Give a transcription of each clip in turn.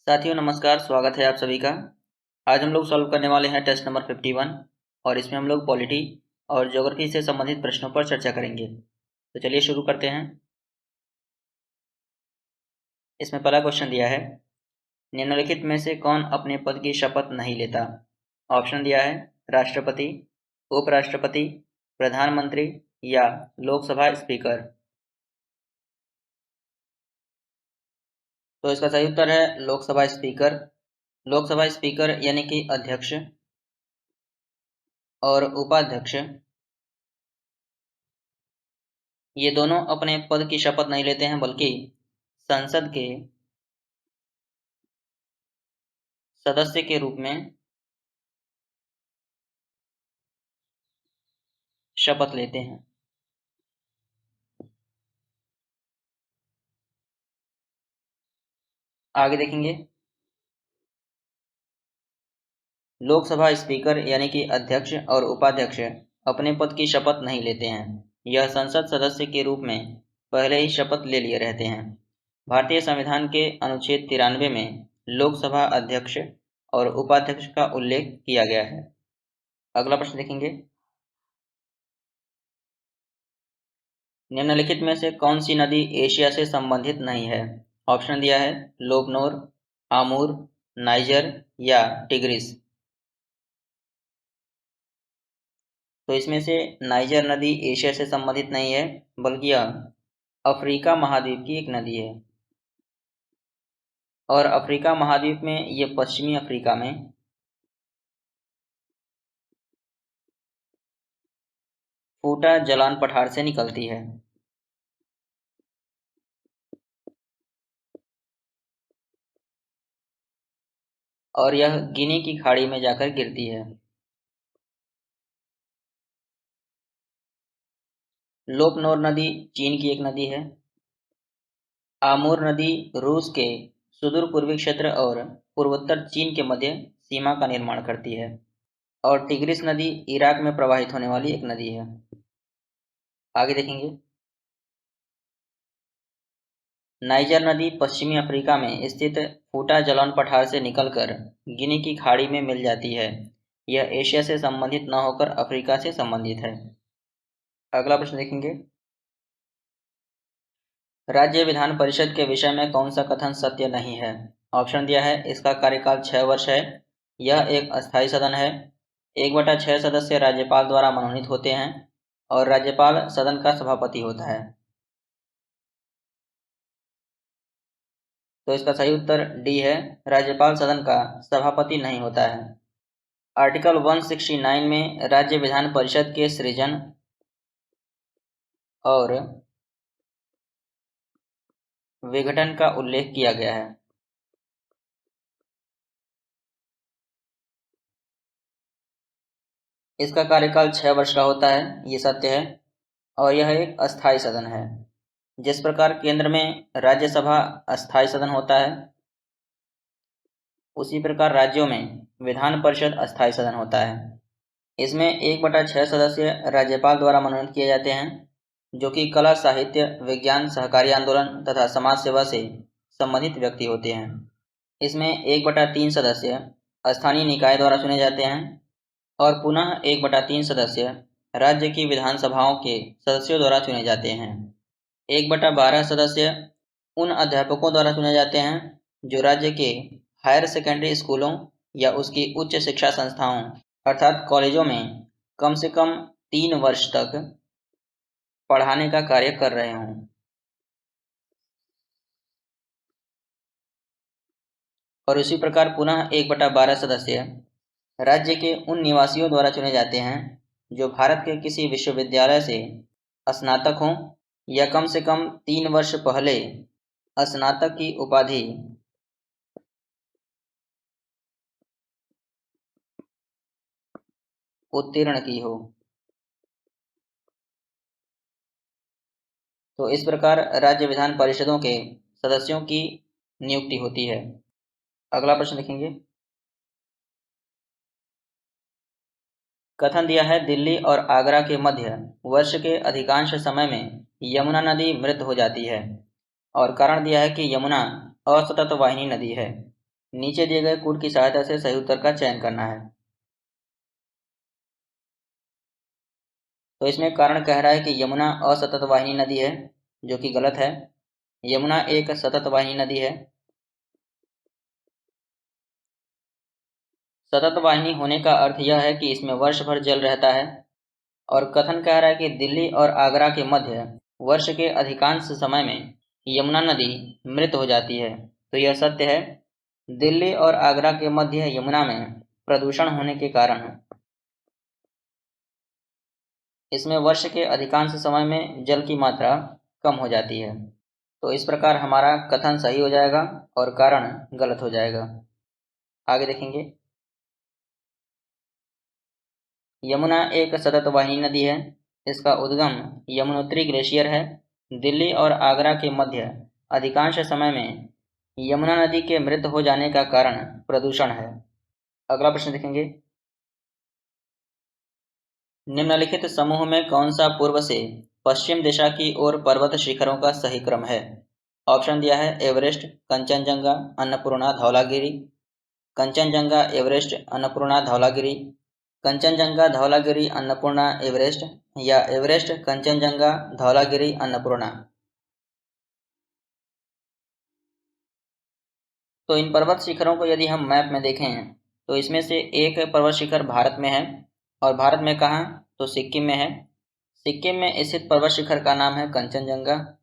साथियों नमस्कार, स्वागत है आप सभी का। आज हम लोग सॉल्व करने वाले हैं टेस्ट नंबर 51 और इसमें हम लोग पॉलिटी और ज्योग्राफी से संबंधित प्रश्नों पर चर्चा करेंगे। तो चलिए शुरू करते हैं। इसमें पहला क्वेश्चन दिया है, निम्नलिखित में से कौन अपने पद की शपथ नहीं लेता। ऑप्शन दिया है राष्ट्रपति, उपराष्ट्रपति, प्रधानमंत्री या लोकसभा स्पीकर। तो इसका सही उत्तर है लोकसभा स्पीकर। लोकसभा स्पीकर यानी कि अध्यक्ष और उपाध्यक्ष, ये दोनों अपने पद की शपथ नहीं लेते हैं बल्कि संसद के सदस्य के रूप में शपथ लेते हैं। आगे देखेंगे, लोकसभा स्पीकर यानी कि अध्यक्ष और उपाध्यक्ष अपने पद की शपथ नहीं लेते हैं। यह संसद सदस्य के रूप में पहले ही शपथ ले लिए रहते हैं। भारतीय संविधान के अनुच्छेद 93 में लोकसभा अध्यक्ष और उपाध्यक्ष का उल्लेख किया गया है। अगला प्रश्न देखेंगे, निम्नलिखित में से कौन सी नदी एशिया से संबंधित नहीं है। ऑप्शन दिया है लोबनोर, आमूर, नाइजर या टिग्रिस। तो इसमें से नाइजर नदी एशिया से संबंधित नहीं है बल्कि यह अफ्रीका महाद्वीप की एक नदी है और अफ्रीका महाद्वीप में ये पश्चिमी अफ्रीका में फूटा जलान पठार से निकलती है और यह गिनी की खाड़ी में जाकर गिरती है। लोबनोर नदी चीन की एक नदी है। आमूर नदी रूस के सुदूर पूर्वी क्षेत्र और पूर्वोत्तर चीन के मध्य सीमा का निर्माण करती है और टिग्रिस नदी इराक में प्रवाहित होने वाली एक नदी है। आगे देखेंगे, नाइजर नदी पश्चिमी अफ्रीका में स्थित फूटा जलान पठार से निकलकर गिनी की खाड़ी में मिल जाती है। यह एशिया से संबंधित न होकर अफ्रीका से संबंधित है। अगला प्रश्न देखेंगे, राज्य विधान परिषद के विषय में कौन सा कथन सत्य नहीं है। ऑप्शन दिया है इसका कार्यकाल 6 वर्ष है, यह एक अस्थायी सदन है, 1/6 सदस्य राज्यपाल द्वारा मनोनीत होते हैं और राज्यपाल सदन का सभापति होता है। तो इसका सही उत्तर डी है, राज्यपाल सदन का सभापति नहीं होता है। आर्टिकल 169 में राज्य विधान परिषद के सृजन और विघटन का उल्लेख किया गया है। इसका कार्यकाल 6 वर्ष का होता है, ये सत्य है, और यह एक अस्थायी सदन है। जिस प्रकार केंद्र में राज्यसभा अस्थायी सदन होता है, उसी प्रकार राज्यों में विधान परिषद अस्थायी सदन होता है। इसमें 1/6 सदस्य राज्यपाल द्वारा मनोनीत किए जाते हैं, जो कि कला, साहित्य, विज्ञान, सहकारी आंदोलन तथा समाज सेवा से संबंधित व्यक्ति होते हैं। इसमें 1/3 सदस्य स्थानीय निकाय द्वारा चुने जाते हैं और पुनः 1/3 सदस्य राज्य की विधानसभाओं के सदस्यों द्वारा चुने जाते हैं। 1/12 सदस्य उन अध्यापकों द्वारा चुने जाते हैं जो राज्य के हायर सेकेंडरी स्कूलों या उसकी उच्च शिक्षा संस्थाओं अर्थात कॉलेजों में कम से कम 3 वर्ष तक पढ़ाने का कार्य कर रहे हों। और उसी प्रकार पुनः 1/12 सदस्य राज्य के उन निवासियों द्वारा चुने जाते हैं जो भारत के किसी विश्वविद्यालय से स्नातक हों या कम से कम 3 वर्ष पहले स्नातक की उपाधि उत्तीर्ण की हो। तो इस प्रकार राज्य विधान परिषदों के सदस्यों की नियुक्ति होती है। अगला प्रश्न देखेंगे, कथन दिया है दिल्ली और आगरा के मध्य वर्ष के अधिकांश समय में यमुना नदी मृत हो जाती है और कारण दिया है कि यमुना असतत वाहिनी नदी है। नीचे दिए गए कूट की सहायता से सही उत्तर का चयन करना है। तो इसमें कारण कह रहा है कि यमुना असतत वाहिनी नदी है, जो कि गलत है। यमुना एक सतत वाहिनी नदी है। सतत वाहिनी होने का अर्थ यह है कि इसमें वर्ष भर जल रहता है। और कथन कह रहा है कि दिल्ली और आगरा के मध्य वर्ष के अधिकांश समय में यमुना नदी मृत हो जाती है। तो यह सत्य है। दिल्ली और आगरा के मध्य यमुना में प्रदूषण होने के कारण इसमें वर्ष के अधिकांश समय में जल की मात्रा कम हो जाती है। तो इस प्रकार हमारा कथन सही हो जाएगा और कारण गलत हो जाएगा। आगे देखेंगे। यमुना एक सतत वाहिनी नदी है। इसका उद्गम यमुनोत्री ग्लेशियर है। दिल्ली और आगरा के मध्य अधिकांश समय में यमुना नदी के मृत हो जाने का कारण प्रदूषण है। अगला प्रश्न देखेंगे। निम्नलिखित समूह में कौन सा पूर्व से पश्चिम दिशा की ओर पर्वत शिखरों का सही क्रम है? ऑप्शन दिया है Everest, Kanchenjunga, Annapurna, Dhaulagiri. Kanchenjunga, Everest, Annapurna, Dhaulagiri. Kanchenjunga, Dhaulagiri, Annapurna, Everest, या एवरेस्ट, कंचनजंगा, धौलागिरी, अन्नपूर्णा। तो इन पर्वत शिखरों को यदि हम मैप में देखें तो इसमें से एक पर्वत शिखर भारत में है। और भारत में कहाँ? तो सिक्किम में है। सिक्किम में स्थित पर्वत शिखर का नाम है कंचनजंगा।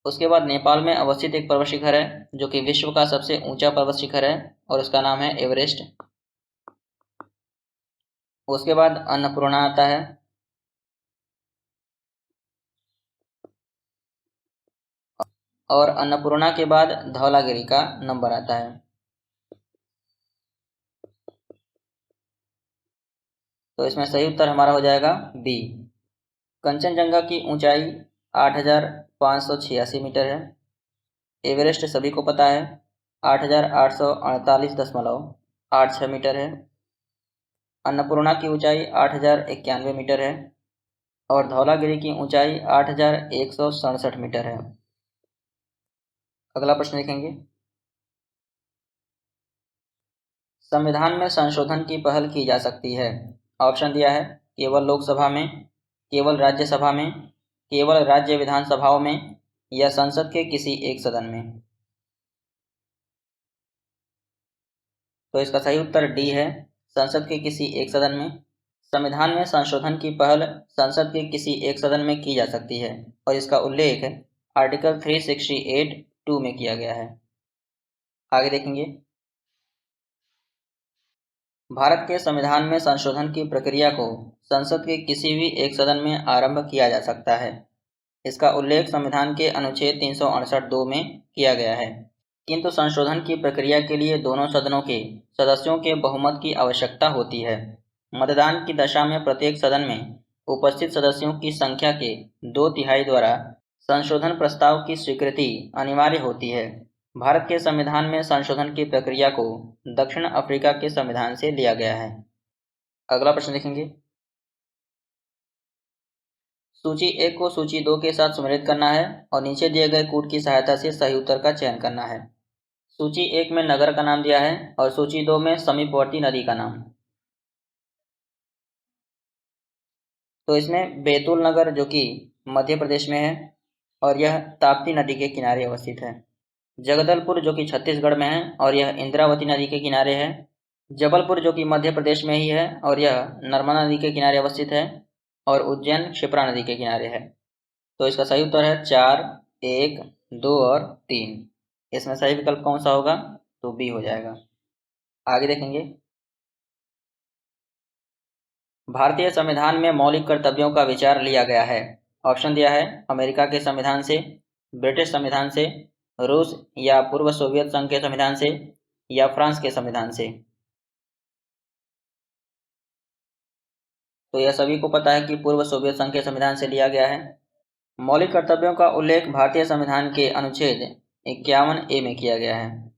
उसके बाद नेपाल में अवस्थित एक पर्वत शिखर है जो कि विश्व का सबसे ऊंचा पर्वत शिखर है और उसका नाम है एवरेस्ट। उसके बाद अन्नपूर्णा आता है। और अन्नपूर्णा के बाद धौलागिरी का नंबर आता है। तो इसमें सही उत्तर हमारा हो जाएगा बी। कंचनजंगा की ऊंचाई 8,586 मीटर है। एवरेस्ट सभी को पता है 8,848.86 मीटर है। अन्नपूर्णा की ऊंचाई 8,091 मीटर है। और धौलागिरी की ऊंचाई 8,167 मीटर है। अगला प्रश्न देखेंगे। संविधान में संशोधन की पहल की जा सकती है। ऑप्शन दिया है केवल लोकसभा में, केवल राज्यसभा में, केवल राज्य विधानसभाओं में, या संसद के किसी एक सदन में। तो इसका सही उत्तर डी है, संसद के किसी एक सदन में। संविधान में संशोधन की पहल संसद के किसी एक सदन में की जा सकती है और इसका उल्लेख आर्टिकल 368(2) में किया गया है। आगे देखेंगे। भारत के संविधान में संशोधन की प्रक्रिया को संसद के किसी भी एक सदन में आरंभ किया जा सकता है। इसका उल्लेख संविधान के अनुच्छेद 368(2) में किया गया है। किंतु संशोधन की प्रक्रिया के लिए दोनों सदनों के सदस्यों के बहुमत की आवश्यकता होती है। मतदान की दशा में प्रत्येक सदन में उपस्थित सदस्यों की संख्या के 2/3 द्वारा संशोधन प्रस्ताव की स्वीकृति अनिवार्य होती है। भारत के संविधान में संशोधन की प्रक्रिया को दक्षिण अफ्रीका के संविधान से लिया गया है। अगला प्रश्न देखेंगे। सूची 1 को सूची 2 के साथ सुमेलित करना है और नीचे दिए गए कूट की सहायता से सही उत्तर का चयन करना है। सूची 1 में नगर का नाम दिया है और सूची 2 में समीपवर्ती नदी का नाम। तो इसमें बैतूल नगर जो कि मध्य प्रदेश में है और यह ताप्ती नदी के किनारे अवस्थित है। जगदलपुर जो कि छत्तीसगढ़ में है और यह इंद्रावती नदी के किनारे है। जबलपुर जो कि मध्य प्रदेश में ही है और यह नर्मदा नदी के किनारे अवस्थित है। और उज्जैन क्षिप्रा नदी के किनारे है। तो इसका सही उत्तर है 4, 1, 2 और 3। इसमें सही विकल्प कौन सा होगा? तो बी हो जाएगा। आगे देखेंगे। भारतीय संविधान में मौलिक कर्तव्यों का विचार लिया गया है। ऑप्शन दिया है अमेरिका के संविधान से, ब्रिटिश संविधान से, रूस या पूर्व सोवियत संघ के संविधान से, या फ्रांस के संविधान से। तो यह सभी को पता है कि पूर्व सोवियत संघ के संविधान से लिया गया है। मौलिक कर्तव्यों का उल्लेख भारतीय संविधान के अनुच्छेद 51(a) में किया गया है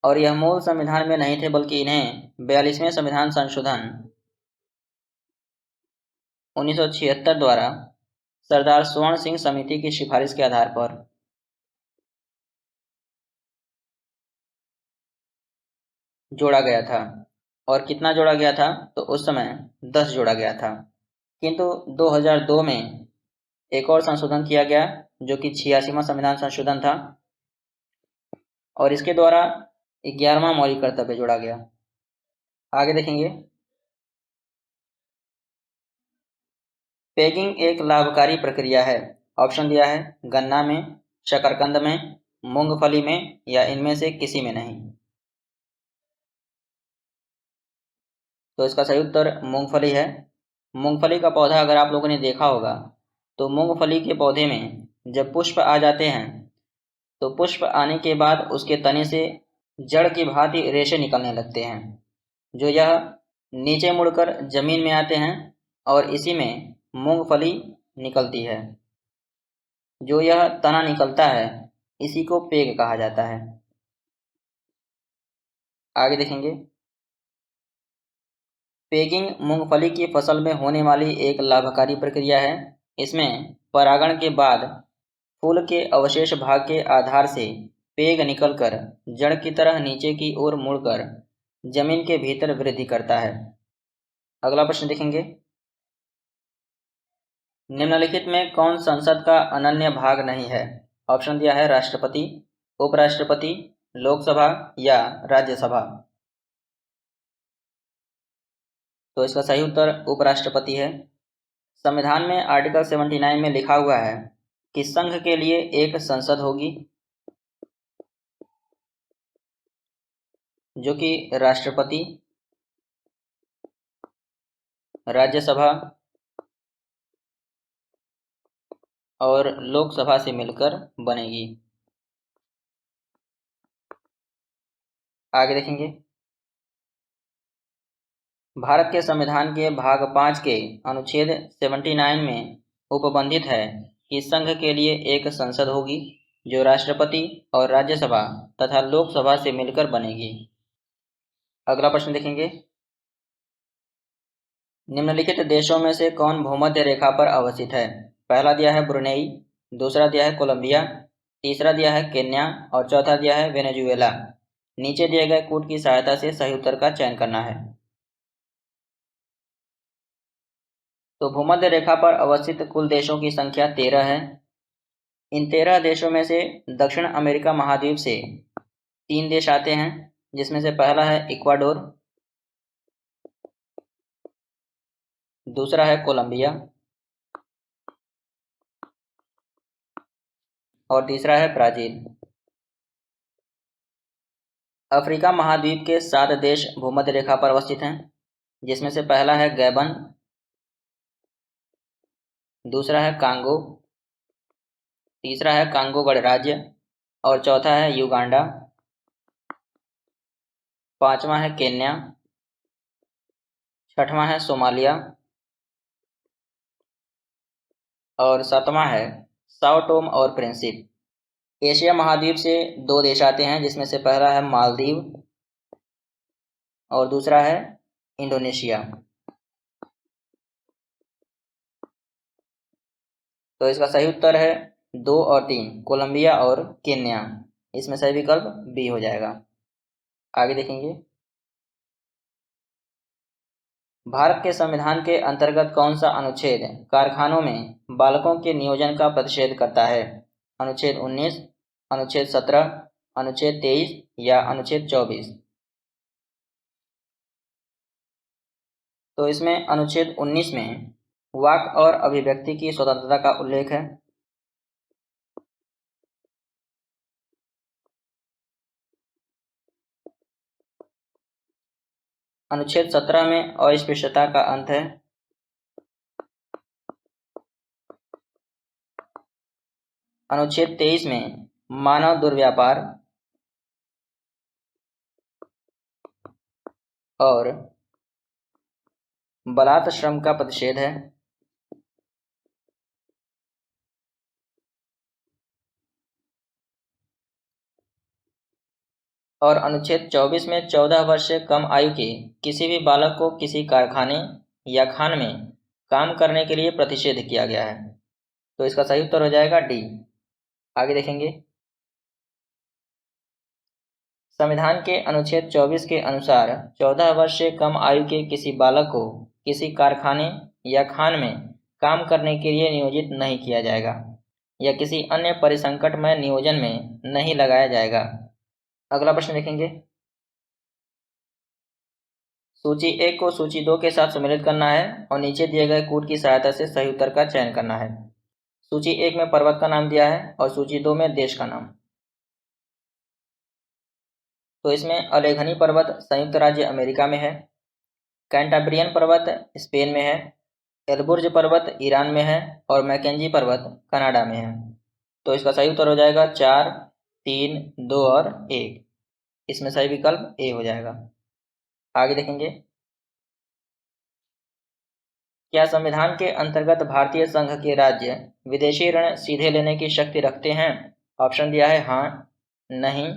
और यह मूल संविधान में नहीं थे बल्कि इन्हें 42वें संविधान संशोधन 1976 द्वारा सरदार स्वर्ण सिंह समिति की सिफारिश के आधार पर जोड़ा गया था। और कितना जोड़ा गया था? तो उस समय 10 जोड़ा गया था। किंतु 2002 में एक और संशोधन किया गया जो कि 86वां संविधान संशोधन था, और इसके द्वारा 11वां मौलिक कर्तव्य जोड़ा गया। आगे देखेंगे। पेगिंग एक लाभकारी प्रक्रिया है। ऑप्शन दिया है गन्ना में, शकरकंद में, मूंगफली में या इनमें से किसी में नहीं। तो इसका सही उत्तर मूंगफली है। मूंगफली का पौधा अगर आप लोगों ने देखा होगा तो मूंगफली के पौधे में जब पुष्प आ जाते हैं तो पुष्प आने के बाद उसके तने से जड़ की भांति रेशे निकलने लगते हैं, जो यह नीचे मुड़कर जमीन में आते हैं और इसी में मूंगफली निकलती है। जो यह तना निकलता है इसी को पेग कहा जाता है। आगे देखेंगे। पेगिंग मूंगफली की फसल में होने वाली एक लाभकारी प्रक्रिया है। इसमें परागण के बाद फूल के अवशेष भाग के आधार से पेग निकलकर जड़ की तरह नीचे की ओर मुड़कर जमीन के भीतर वृद्धि करता है। अगला प्रश्न देखेंगे। निम्नलिखित में कौन संसद का अनन्य भाग नहीं है? ऑप्शन दिया है राष्ट्रपति, उपराष्ट्रपति, लोकसभा या राज्यसभा। तो इसका सही उत्तर उपराष्ट्रपति है। संविधान में आर्टिकल 79 में लिखा हुआ है कि संघ के लिए एक संसद होगी जो कि राष्ट्रपति, राज्यसभा और लोकसभा से मिलकर बनेगी। आगे देखेंगे। भारत के संविधान के भाग 5 के अनुच्छेद 79 में उपबंधित है कि संघ के लिए एक संसद होगी जो राष्ट्रपति और राज्यसभा तथा लोकसभा से मिलकर बनेगी। अगला प्रश्न देखेंगे। निम्नलिखित देशों में से कौन भूमध्य रेखा पर अवस्थित है? पहला दिया है ब्रुनेई, दूसरा दिया है कोलंबिया, तीसरा दिया है केन्या और चौथा दिया है वेनेजुएला। नीचे दिए गए कूट की सहायता से सही उत्तर का चयन करना है। तो भूमध्य रेखा पर अवस्थित कुल देशों की संख्या 13 है। इन 13 देशों में से दक्षिण अमेरिका महाद्वीप से 3 देश आते हैं, जिसमें से पहला है इक्वाडोर, दूसरा है कोलंबिया और तीसरा है ब्राजील। अफ्रीका महाद्वीप के 7 देश भूमध्य रेखा पर अवस्थित हैं, जिसमें से पहला है गैबन, दूसरा है कांगो, तीसरा है कांगो गणराज्य और चौथा है युगांडा, पांचवा है केन्या, छठवां है सोमालिया और सातवां है साओ टोम और प्रिंसिप। एशिया महाद्वीप से 2 देश आते हैं, जिसमें से पहला है मालदीव और दूसरा है इंडोनेशिया। तो इसका सही उत्तर है 2 और 3, कोलंबिया और केन्या। इसमें सही विकल्प बी हो जाएगा। आगे देखेंगे। भारत के संविधान के अंतर्गत कौन सा अनुच्छेद कारखानों में बालकों के नियोजन का प्रतिषेध करता है? अनुच्छेद 19, अनुच्छेद 17, अनुच्छेद 23 या अनुच्छेद 24। तो इसमें अनुच्छेद 19 में वाक और अभिव्यक्ति की स्वतंत्रता का उल्लेख है। अनुच्छेद 17 में अस्पृश्यता का अंत है। अनुच्छेद 23 में मानव दुर्व्यापार और बलात् श्रम का प्रतिषेध है। और अनुच्छेद 24 में 14 वर्ष से कम आयु के किसी भी बालक को किसी कारखाने या खान में काम करने के लिए प्रतिषेध किया गया है। तो इसका सही उत्तर हो जाएगा डी। आगे देखेंगे। संविधान के अनुच्छेद 24 के अनुसार 14 वर्ष से कम आयु के किसी बालक को किसी कारखाने या खान में काम करने के लिए नियोजित नहीं किया जाएगा या किसी अन्य परिसंकटमय नियोजन में नहीं लगाया जाएगा। अगला प्रश्न देखेंगे। सूची 1 को सूची 2 के साथ सम्मिलित करना है और नीचे दिए गए कूट की सहायता से सही उत्तर का चयन करना है। सूची 1 में पर्वत का नाम दिया है और सूची 2 में देश का नाम। तो इसमें अलेघनी पर्वत संयुक्त राज्य अमेरिका में है, कैंटाब्रियन पर्वत स्पेन में है, एल्बुर्ज पर्वत ईरान में है और मैकेंजी पर्वत कनाडा में है। तो इसका सही उत्तर हो जाएगा 4, 3, 2 और 1। इसमें सही विकल्प ए हो जाएगा। आगे देखेंगे। क्या संविधान के अंतर्गत भारतीय संघ के राज्य विदेशी ऋण सीधे लेने की शक्ति रखते हैं? ऑप्शन दिया है हाँ, नहीं,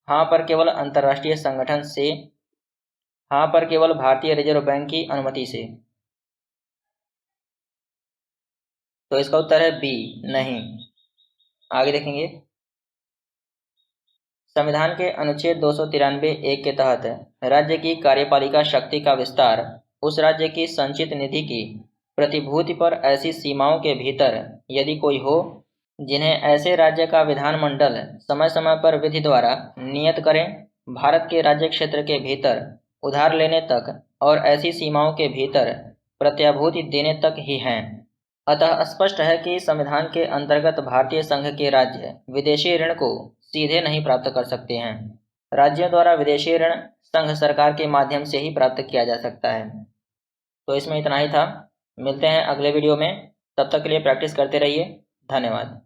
हाँ पर केवल अंतर्राष्ट्रीय संगठन से, हाँ पर केवल भारतीय रिजर्व बैंक की अनुमति से। तो इसका उत्तर है बी, नहीं। आगे देखेंगे। संविधान के अनुच्छेद 293(1) के तहत राज्य की कार्यपालिका शक्ति का विस्तार उस राज्य की संचित निधि की प्रतिभूति पर ऐसी सीमाओं के भीतर यदि कोई हो जिन्हें ऐसे राज्य का विधानमंडल समय समय पर विधि द्वारा नियत करें, भारत के राज्य क्षेत्र के भीतर उधार लेने तक और ऐसी सीमाओं के भीतर प्रत्याभूति देने तक ही हैं। अतः स्पष्ट है कि संविधान के अंतर्गत भारतीय संघ के राज्य विदेशी ऋण को सीधे नहीं प्राप्त कर सकते हैं। राज्यों द्वारा विदेशी ऋण संघ सरकार के माध्यम से ही प्राप्त किया जा सकता है। तो इसमें इतना ही था। मिलते हैं अगले वीडियो में, तब तक के लिए प्रैक्टिस करते रहिए। धन्यवाद।